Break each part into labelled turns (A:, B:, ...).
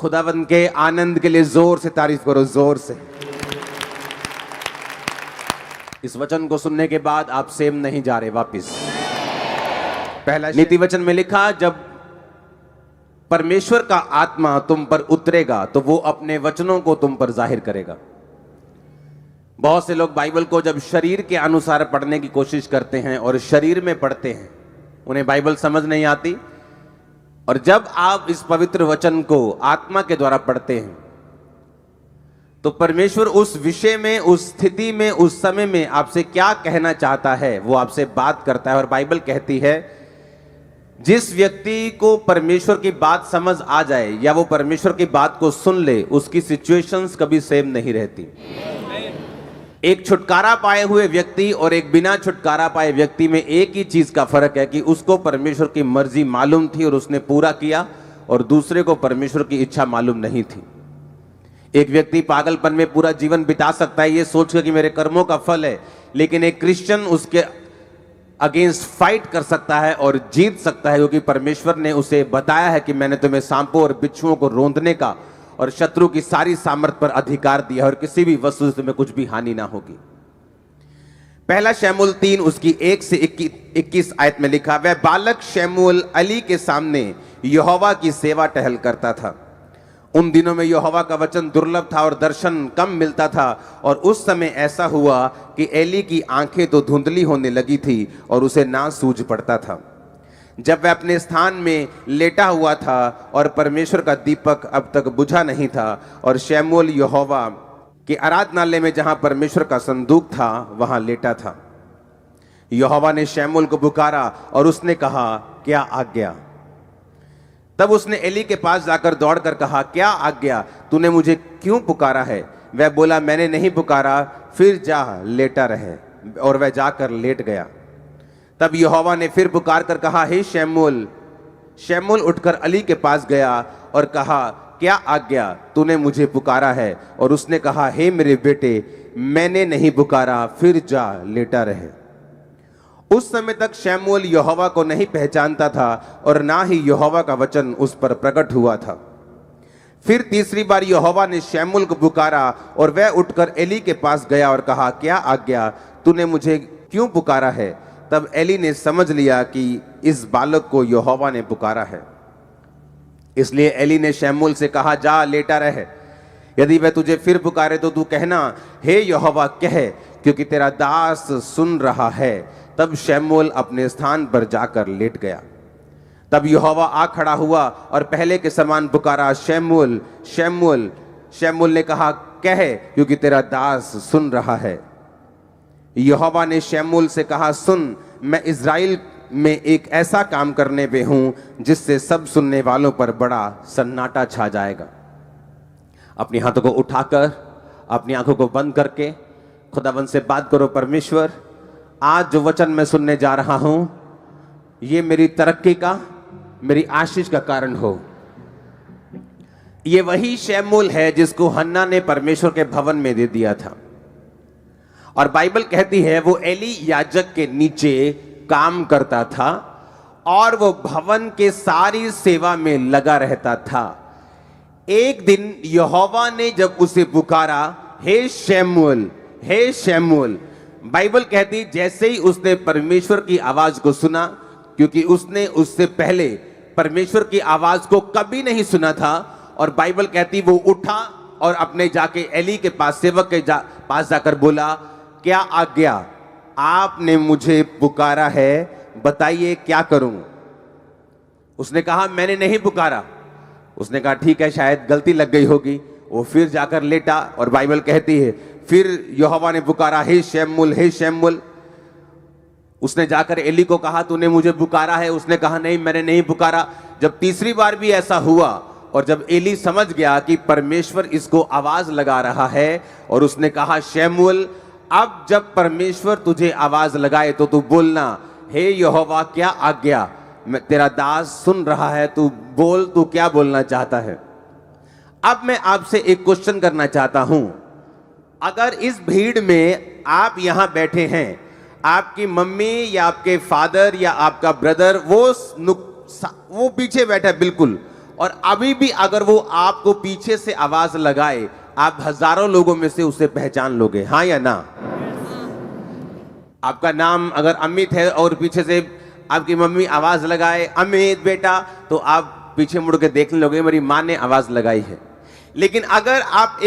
A: खुदावंद के आनंद के लिए जोर से तारीफ करो, जोर से। इस वचन को सुनने के बाद आप सेम नहीं जा रहे वापिस। पहला नीति वचन में लिखा, जब परमेश्वर का आत्मा तुम पर उतरेगा तो वो अपने वचनों को तुम पर जाहिर करेगा। बहुत से लोग बाइबल को जब शरीर के अनुसार पढ़ने की कोशिश करते हैं और शरीर में पढ़ते हैं, उन्हें बाइबल समझ नहीं आती। और जब आप इस पवित्र वचन को आत्मा के द्वारा पढ़ते हैं तो परमेश्वर उस विषय में, उस स्थिति में, उस समय में आपसे क्या कहना चाहता है वो आपसे बात करता है। और बाइबल कहती है जिस व्यक्ति को परमेश्वर की बात समझ आ जाए या वो परमेश्वर की बात को सुन ले, उसकी सिचुएशंस कभी सेम नहीं रहती। एक छुटकारा पाए हुए व्यक्ति और एक बिना छुटकारा पाए व्यक्ति में एक ही चीज का फर्क है कि उसको परमेश्वर की मर्जी मालूम थी और उसने पूरा किया, और दूसरे को परमेश्वर की इच्छा मालूम नहीं थी। एक व्यक्ति पागलपन में पूरा जीवन बिता सकता है ये सोचकर कि मेरे कर्मों का फल है, लेकिन एक क्रिश्चियन उसके अगेंस्ट फाइट कर सकता है और जीत सकता है, क्योंकि परमेश्वर ने उसे बताया है कि मैंने तुम्हें सांपों और बिच्छुओं को रौंदने का और शत्रु की सारी सामर्थ पर अधिकार दिया और किसी भी वस्तु से तुम्हें कुछ भी हानि ना होगी। पहला शमूएल 3 उसकी 1 से 21 आयत में लिखा, वह बालक शमूएल अली के सामने यहोवा की सेवा टहल करता था। उन दिनों में यहोवा का वचन दुर्लभ था और दर्शन कम मिलता था। और उस समय ऐसा हुआ कि एली की आंखें तो धुंधली होने लगी थी और उसे ना सूझ पड़ता था। जब वह अपने स्थान में लेटा हुआ था और परमेश्वर का दीपक अब तक बुझा नहीं था, और शमूएल यहोवा के आराधनालय में जहां परमेश्वर का संदूक था वहां लेटा था। यहोवा ने शमूएल को पुकारा और उसने कहा, क्या आज्ञा? तब उसने एली के पास जाकर दौड़कर कहा, क्या आज्ञा? तूने मुझे क्यों पुकारा है? वह बोला, मैंने नहीं पुकारा, फिर जा लेटा रहे। और वह जाकर लेट गया। तब यहोवा ने फिर पुकार कर कहा, हे शमूएल। शमूएल उठकर अली के पास गया और कहा, क्या आज्ञा? तूने मुझे पुकारा है। और उसने कहा, हे मेरे बेटे, मैंने नहीं पुकारा, फिर जा लेटा रहे। उस समय तक शमूएल यहोवा को नहीं पहचानता था और ना ही यहोवा का वचन उस पर प्रकट हुआ था। फिर तीसरी बार यहोवा ने शमूएल को पुकारा और वह उठकर एली के पास गया और कहा, क्या आज्ञा? तूने मुझे क्यों पुकारा है? तब एली ने समझ लिया कि इस बालक को यहोवा ने पुकारा है। इसलिए एली ने शमूएल से कहा, जा लेटा रहे। यदि वह तुझे फिर पुकारे तो तू कहना, हे यहोवा कह, क्योंकि तेरा दास सुन रहा है। तब शमूएल अपने स्थान पर जाकर लेट गया। तब यहोवा आ खड़ा हुआ और पहले के समान पुकारा, शमूएल, शमूएल। शमूएल ने कहा, कह, क्योंकि तेरा दास सुन रहा है। यहोवा ने शमूएल से कहा, सुन, मैं इज़राइल में एक ऐसा काम करने पे हूं जिससे सब सुनने वालों पर बड़ा सन्नाटा छा जाएगा। अपने हाथों को उठाकर, अपनी आंखों को बंद करके खुदावंद से बात करो, परमेश्वर, आज जो वचन मैं सुनने जा रहा हूं ये मेरी तरक्की का, मेरी आशीष का कारण हो। ये वही शमूएल है जिसको हन्ना ने परमेश्वर के भवन में दे दिया था। और बाइबल कहती है वो एली याजक के नीचे काम करता था और वो भवन के सारी सेवा में लगा रहता था। एक दिन यहोवा ने जब उसे पुकारा, हे शमूएल, हे शमूएल। बाइबल कहती जैसे ही उसने परमेश्वर की आवाज को सुना, क्योंकि उसने उससे पहले परमेश्वर की आवाज को कभी नहीं सुना था, और बाइबल कहती वो उठा और अपने जाके एली के पास, सेवक के पास जाकर बोला, क्या आज्ञा? आपने मुझे पुकारा है, बताइए क्या करूं? उसने कहा, मैंने नहीं पुकारा। उसने कहा, ठीक है, शायद गलती लग गई होगी। वो फिर जाकर लेटा और बाइबल कहती है फिर यहोवा ने पुकारा, हे शमूएल, हे शमूएल। उसने जाकर एली को कहा, तूने मुझे पुकारा है? उसने कहा, नहीं, मैंने नहीं पुकारा। जब तीसरी बार भी ऐसा हुआ और जब एली समझ गया कि परमेश्वर इसको आवाज लगा रहा है, और उसने कहा, शमूएल, अब जब परमेश्वर तुझे आवाज लगाए तो तू बोलना, हे यहोवा, क्या आज्ञा? मैं तेरा दास सुन रहा है, तू बोल, तू क्या बोलना चाहता है? अब मैं आपसे एक क्वेश्चन करना चाहता हूं। अगर इस भीड़ में आप यहां बैठे हैं, आपकी मम्मी या आपके फादर या आपका ब्रदर वो पीछे बैठा है बिल्कुल, और अभी भी अगर वो आपको पीछे से आवाज लगाए, आप हजारों लोगों में से उसे पहचान लोगे, हाँ या ना? आपका नाम अगर अमित है और पीछे से आपकी मम्मी आवाज लगाए, अमित बेटा, तो आप पीछे मुड़ के देखने लोगे, मेरी माँ ने आवाज लगाई है। लेकिन अगर आप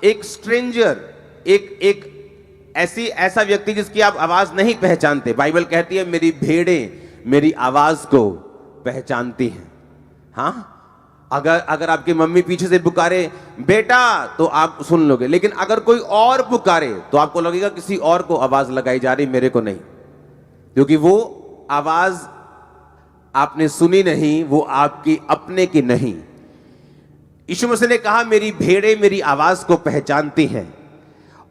A: एक स्ट्रेंजर, एक ऐसा व्यक्ति जिसकी आप आवाज नहीं पहचानते, बाइबल कहती है मेरी भेड़ें मेरी आवाज को पहचानती हैं। हाँ, अगर आपकी मम्मी पीछे से पुकारे बेटा, तो आप सुन लोगे। लेकिन अगर कोई और पुकारे तो आपको लगेगा किसी और को आवाज लगाई जा रही, मेरे को नहीं, क्योंकि वो आवाज आपने सुनी नहीं, वो आपकी अपने की नहीं। यीशु मसीह ने कहा मेरी भेड़ें मेरी आवाज को पहचानती हैं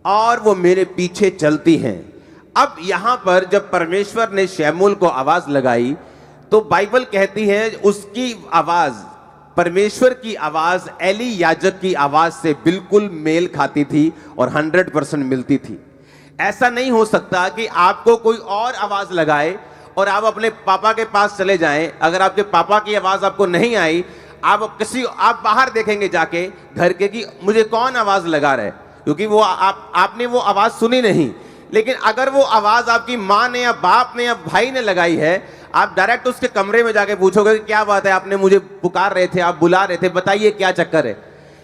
A: और वो मेरे पीछे चलती हैं। अब यहां पर जब परमेश्वर ने शमूएल को आवाज लगाई, तो बाइबल कहती है उसकी आवाज, परमेश्वर की आवाज एली याजक की आवाज से बिल्कुल मेल खाती थी और 100% मिलती थी। ऐसा नहीं हो सकता कि आपको कोई और आवाज लगाए और आप अपने पापा के पास चले जाएं। अगर आपके पापा की आवाज आपको नहीं आई, आप बाहर देखेंगे जाके घर के कि मुझे कौन आवाज लगा रहा है, क्योंकि वो आपने वो आवाज सुनी नहीं। लेकिन अगर वो आवाज आपकी माँ ने या बाप ने या भाई ने लगाई है, आप डायरेक्ट उसके कमरे में जाके पूछोगे कि क्या बात है, आपने मुझे पुकार रहे थे, आप बुला रहे थे, बताइए क्या चक्कर है।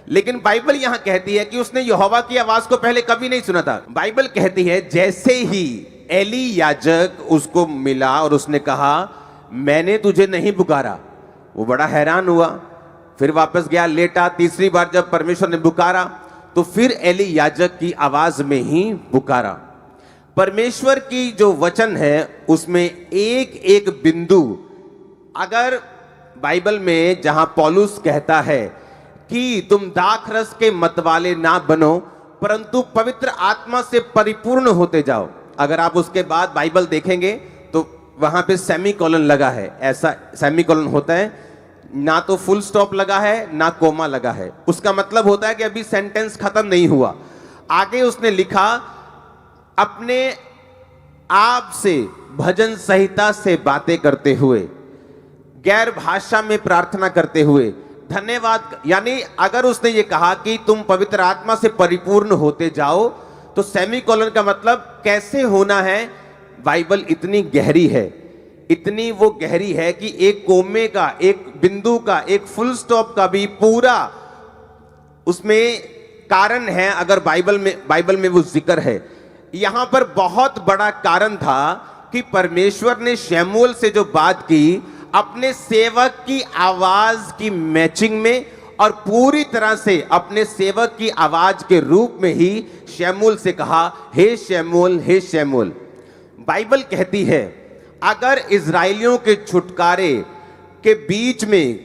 A: लेकिन बाइबल यहां कहती है कि उसने यहोवा की आवाज को पहले कभी नहीं सुना था। बाइबल कहती है जैसे ही एली याजक उसको मिला और उसने कहा मैंने तुझे नहीं पुकारा, वो बड़ा हैरान हुआ, फिर वापस गया, लेटा। तीसरी बार जब परमेश्वर ने पुकारा तो फिर एली याजक की आवाज में ही पुकारा। परमेश्वर की जो वचन है उसमें एक एक बिंदु, अगर बाइबल में जहां पौलुस कहता है कि तुम दाखरस के मतवाले ना बनो परंतु पवित्र आत्मा से परिपूर्ण होते जाओ, अगर आप उसके बाद बाइबल देखेंगे तो वहां पे सेमीकोलन लगा है। ऐसा सेमीकोलन होता है, ना तो फुल स्टॉप लगा है ना कोमा लगा है। उसका मतलब होता है कि अभी सेंटेंस खत्म नहीं हुआ। आगे उसने लिखा अपने आप से भजन संहिता से बातें करते हुए, गैर भाषा में प्रार्थना करते हुए धन्यवाद। यानी अगर उसने ये कहा कि तुम पवित्र आत्मा से परिपूर्ण होते जाओ, तो सेमीकोलन का मतलब कैसे होना है। बाइबल इतनी गहरी है, इतनी वो गहरी है कि एक कोमे का, एक बिंदु का, एक फुल स्टॉप का भी पूरा उसमें कारण है। अगर बाइबल में वो जिक्र है, यहां पर बहुत बड़ा कारण था कि परमेश्वर ने शमूएल से जो बात की, अपने सेवक की आवाज की मैचिंग में और पूरी तरह से अपने सेवक की आवाज के रूप में ही शमूएल से कहा हे शमूएल, हे शमूएल। बाइबल कहती है अगर इजराइलियों के छुटकारे के बीच में,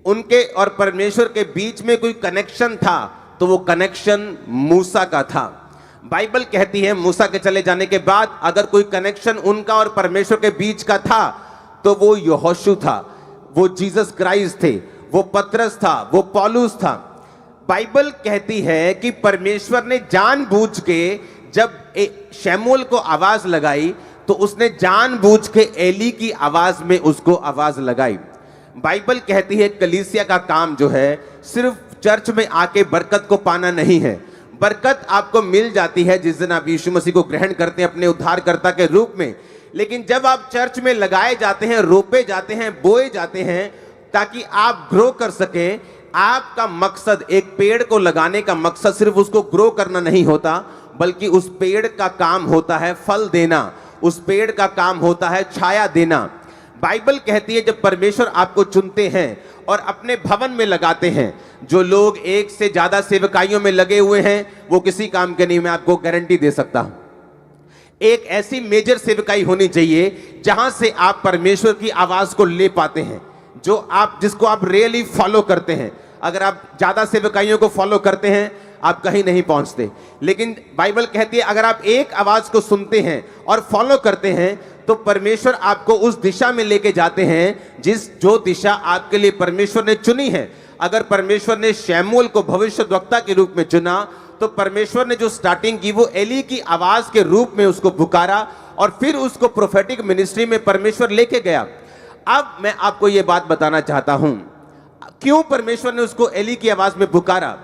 A: उनके और परमेश्वर के बीच में कोई कनेक्शन था, तो वो कनेक्शन मूसा का था। बाइबल कहती है मूसा के चले जाने के बाद अगर कोई कनेक्शन उनका और परमेश्वर के बीच का था तो वो यहोशू था, वो जीसस क्राइस्ट थे, वो पतरस था, वो पौलुस था। बाइबल कहती है कि परमेश्वर ने जानबूझ के जब शमूएल को आवाज लगाई तो उसने जानबूझ के एली की आवाज में उसको आवाज लगाई। बाइबल कहती है कलीसिया का काम जो है सिर्फ चर्च में आके बरकत को पाना नहीं है। बरकत आपको मिल जाती है जिस दिन आप यीशु मसीह को ग्रहण करते हैं अपने उद्धारकर्ता के रूप में। लेकिन जब आप चर्च में लगाए जाते हैं, रोपे जाते हैं, बोए जाते हैं ताकि आप ग्रो कर सकें, आपका मकसद, एक पेड़ को लगाने का मकसद सिर्फ उसको ग्रो करना नहीं होता, बल्कि उस पेड़ का काम होता है फल देना, उस पेड़ का काम होता है छाया देना। बाइबल कहती है जब परमेश्वर आपको चुनते हैं और अपने भवन में लगाते हैं, जो लोग एक से ज्यादा सेवकाइयों में लगे हुए हैं वो किसी काम के नहीं, मैं आपको गारंटी दे सकता हूं। एक ऐसी मेजर सेवकाई होनी चाहिए जहां से आप परमेश्वर की आवाज को ले पाते हैं, जिसको आप रियली फॉलो करते हैं। अगर आप ज्यादा सेवकाइयों को फॉलो करते हैं आप कहीं नहीं पहुंचते। लेकिन बाइबल कहती है अगर आप एक आवाज को सुनते हैं और फॉलो करते हैं तो परमेश्वर आपको उस दिशा में लेके जाते हैं जो दिशा आपके लिए परमेश्वर ने चुनी है। अगर परमेश्वर ने शमूएल को भविष्यद्वक्ता के रूप में चुना तो परमेश्वर ने जो स्टार्टिंग की वो एली की आवाज के रूप में उसको पुकारा और फिर उसको प्रोफेटिक मिनिस्ट्री में परमेश्वर लेके गया। अब मैं आपको यह बात बताना चाहता हूं, क्यों परमेश्वर ने उसको एली की आवाज में पुकारा?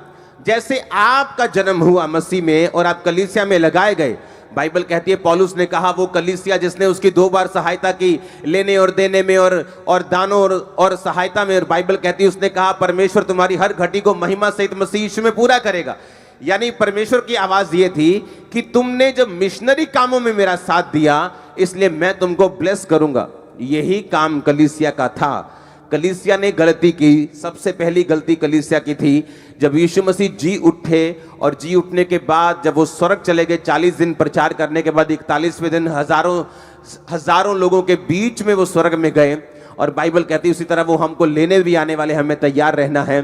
A: जैसे आपका जन्म हुआ मसीह में और आप कलीसिया में लगाए गए, बाइबल कहती है, पौलुस ने कहा वो कलीसिया जिसने उसकी 2 बार सहायता की लेने और देने में और दानों और सहायता में, और बाइबल कहती है उसने कहा परमेश्वर तुम्हारी हर घटी को महिमा सहित मसीह यीशु में पूरा करेगा। यानी परमेश्वर की आवाज ये थी कि तुमने जब मिशनरी कामों में मेरा साथ दिया इसलिए मैं तुमको ब्लेस करूंगा। यही काम कलीसिया का था। कलीसिया ने गलती की, सबसे पहली गलती कलीसिया की थी जब यीशु मसीह जी उठे, और जी उठने के बाद जब वो स्वर्ग चले गए, 40 दिन प्रचार करने के बाद 41वें दिन हजारों लोगों के बीच में वो स्वर्ग में गए। और बाइबल कहती है उसी तरह वो हमको लेने भी आने वाले, हमें तैयार रहना है।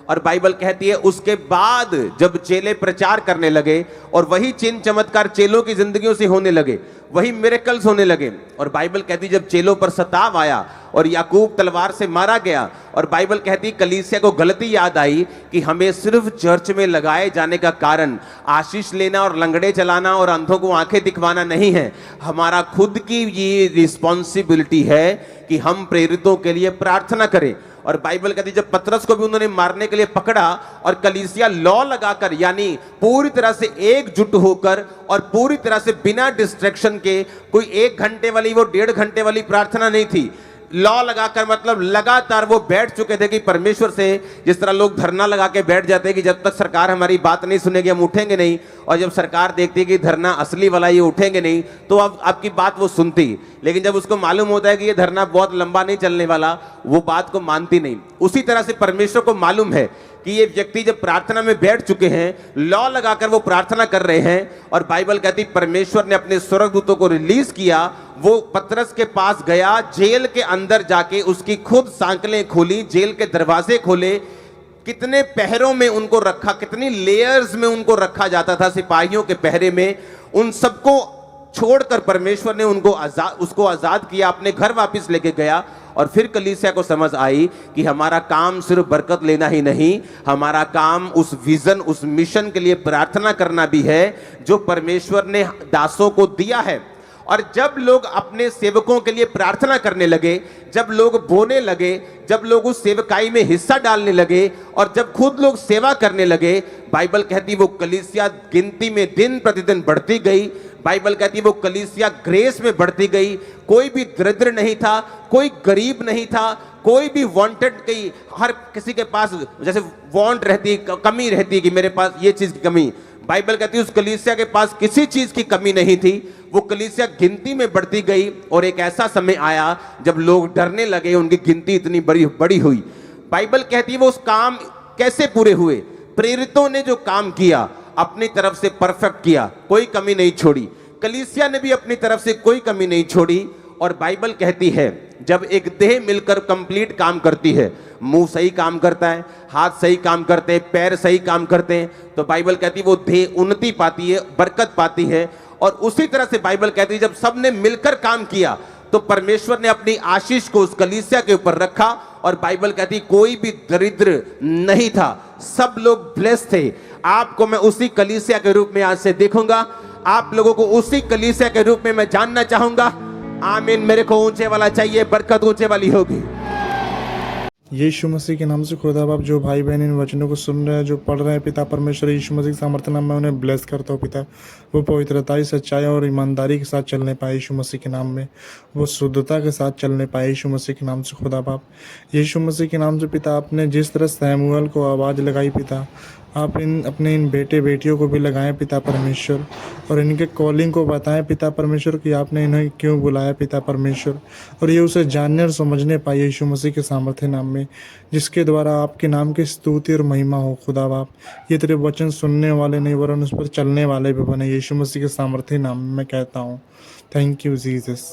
A: और बाइबल कहती है उसके बाद जब चेले प्रचार करने लगे और वही चिन्ह चमत्कार चेलों की जिंदगियों से होने लगे, वही मिरेकल्स होने लगे, और बाइबल कहती जब चेलों पर सताव आया और याकूब तलवार से मारा गया, और बाइबल कहती कलीसिया को गलती याद आई कि हमें सिर्फ चर्च में लगाए जाने का कारण आशीष लेना और लंगड़े चलाना और अंधों को आंखें दिखवाना नहीं है। हमारा खुद की ये रिस्पॉन्सिबिलिटी है कि हम प्रेरितों के लिए प्रार्थना करें। और बाइबल कहती जब पतरस को भी उन्होंने मारने के लिए पकड़ा और कलीसिया लॉ लगाकर, यानी पूरी तरह से एकजुट होकर और पूरी तरह से बिना डिस्ट्रैक्शन के, कोई 1 घंटे वाली वो 1.5 घंटे वाली प्रार्थना नहीं थी, लॉ लगाकर मतलब लगातार वो बैठ चुके थे कि परमेश्वर से, जिस तरह लोग धरना लगा के बैठ जाते हैं कि जब तक सरकार हमारी बात नहीं सुनेगी हम उठेंगे नहीं, और जब सरकार देखती है कि धरना असली वाला ये उठेंगे नहीं तो अब आपकी बात वो सुनती, लेकिन जब उसको मालूम होता है कि ये धरना बहुत लंबा नहीं चलने वाला, वो बात को मानती नहीं। उसी तरह से परमेश्वर को मालूम है कि ये व्यक्ति जब प्रार्थना में बैठ चुके हैं, लॉ लगाकर वो प्रार्थना कर रहे हैं, और बाइबल कहती परमेश्वर ने अपने स्वर्गदूतों को रिलीज किया। वो पतरस के पास गया, जेल के अंदर जाके उसकी खुद सांकलें खोली, जेल के दरवाजे खोले, कितने पहरों में उनको रखा, कितनी लेयर्स में उनको रखा जाता था सिपाहियों के पहरे में, उन सबको छोड़कर परमेश्वर ने उसको आजाद किया, अपने घर वापस लेके गया। और फिर कलीसिया को समझ आई कि हमारा काम सिर्फ बरकत लेना ही नहीं, हमारा काम उस विजन, उस मिशन के लिए प्रार्थना करना भी है जो परमेश्वर ने दासों को दिया है। और जब लोग अपने सेवकों के लिए प्रार्थना करने लगे, जब लोग बोने लगे, जब लोग उस सेवकाई में हिस्सा डालने लगे और जब खुद लोग सेवा करने लगे, बाइबल कहती वो कलीसिया गिनती में दिन प्रतिदिन बढ़ती गई। बाइबल कहती वो कलीसिया ग्रेस में बढ़ती गई। कोई भी दरिद्र नहीं था, कोई गरीब नहीं था, कोई भी वांटेड, की हर किसी के पास जैसे वांट रहती, कमी रहती कि मेरे पास ये चीज की कमी, बाइबल कहती है उस कलीसिया के पास किसी चीज की कमी नहीं थी। वो कलीसिया गिनती में बढ़ती गई और एक ऐसा समय आया जब लोग डरने लगे, उनकी गिनती इतनी बड़ी हुई। बाइबल कहती है वो उस काम कैसे पूरे हुए? प्रेरितों ने जो काम किया अपनी तरफ से परफेक्ट किया, कोई कमी नहीं छोड़ी। कलीसिया ने भी अपनी तरफ से कोई कमी नहीं छोड़ी। और बाइबल कहती है जब एक देह मिलकर कंप्लीट काम करती है, मुंह सही काम करता है, हाथ सही काम करते हैं, पैर सही काम करते हैं, तो बाइबल कहती है वो देह उन्नति पाती है, बरकत पाती है। और उसी तरह से बाइबल कहती है जब सबने मिलकर काम किया तो परमेश्वर ने अपनी आशीष को उस कलीसिया के ऊपर रखा। और बाइबल कहती है कोई भी दरिद्र नहीं था, सब लोग ब्लेस थे। आपको मैं उसी कलीसिया के रूप में आज से देखूंगा, आप लोगों को उसी कलीसिया के रूप में मैं जानना चाहूंगा। आमीन। मेरे को ऊंचे वाला चाहिए, बरकत ऊंचे वाली होगी।
B: यीशु मसीह के नाम से खुदा बाप, जो भाई बहन इन वचनों को सुन रहे हैं, जो पढ़ रहे हैं, पिता परमेश्वर यीशु मसीह के सामर्थ्य नाम में उन्हें ब्लेस करता हूँ पिता। वो पवित्रता, सच्चाई और ईमानदारी के साथ चलने पाए यीशु मसीह के नाम में, वो शुद्धता के साथ चलने पाए यीशु मसीह के नाम से खुदा बाप। यीशु मसीह के नाम से पिता, आपने जिस तरह सैमुअल को आवाज़ लगाई पिता, आप अपने इन बेटे बेटियों को भी लगाएं पिता परमेश्वर, और इनके कॉलिंग को बताएं पिता परमेश्वर कि आपने इन्हें क्यों बुलाया पिता परमेश्वर, और ये उसे जानने और समझने पाए यीशु मसीह के सामर्थ्य नाम में, जिसके द्वारा आपके नाम की स्तुति और महिमा हो खुदा बाप। ये तेरे वचन सुनने वाले नहीं वरन उस पर चलने वाले भी बने यीशु मसीह के सामर्थ्य नाम में मैं कहता हूँ। Thank you Jesus.